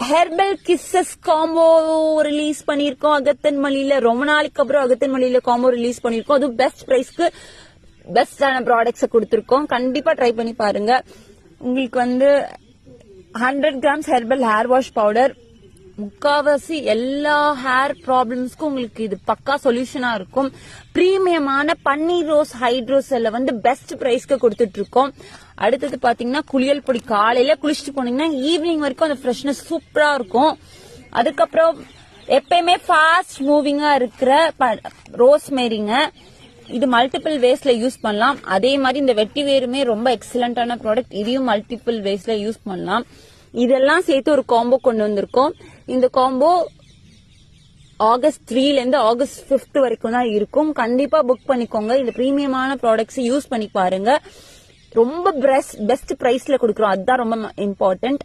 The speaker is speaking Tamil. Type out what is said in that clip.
ஹெர்பல் கிஸ்ஸஸ் காம்போ ரிலீஸ் பண்ணிருக்கோம். அகத்தன் மல்லியில ரொம்ப நாளைக்கு அப்புறம் அகத்தன் மல்லியில காம்போ ரிலீஸ் பண்ணிருக்கோம். அது பெஸ்ட் பிரைஸ்க்கு பெஸ்டான ப்ராடக்ட்ஸ் கொடுத்திருக்கோம். கண்டிப்பா ட்ரை பண்ணி பாருங்க. உங்களுக்கு 100 grams herbal hair wash powder முக்காவாசி எல்லா ஹேர் ப்ராப்ளம்ஸ்க்கும் உங்களுக்கு இது பக்கா சொல்யூஷனா இருக்கும். பிரீமியமான பன்னீர் ரோஸ் ஹைட்ரோஸ்ல பெஸ்ட் பிரைஸ்க்கு கொடுத்துட்டு இருக்கோம். அடுத்தது பாத்தீங்கன்னா குளியல் பொடி. காலையில குளிச்சுட்டு போனீங்கன்னா ஈவினிங் வரைக்கும் அந்த ஃப்ரெஷ்னஸ் சூப்பரா இருக்கும். அதுக்கப்புறம் எப்பயுமே ஃபாஸ்ட் மூவிங்கா இருக்கிற ரோஸ்மேரிங்க, இது மல்டிபிள் வேஸ்ல யூஸ் பண்ணலாம். அதே மாதிரி இந்த வெட்டி வேருமே ரொம்ப எக்ஸலண்டான ப்ராடக்ட். இதையும் மல்டிபிள் வேஸ்ல யூஸ் பண்ணலாம். இதெல்லாம் சேர்த்து ஒரு காம்போ கொண்டு வந்திருக்கோம். இந்த காம்போ ஆகஸ்ட் 3ல இருந்து ஆகஸ்ட் 5 வரைக்கும் தான் இருக்கும். கண்டிப்பா புக் பண்ணிக்கோங்க. இந்த பிரீமியமான ப்ராடக்ட்ஸ் யூஸ் பண்ணி பாருங்க. ரொம்ப பெஸ்ட் பிரைஸ்ல கொடுக்குறோம். அதுதான் ரொம்ப இம்பார்ட்டன்ட்.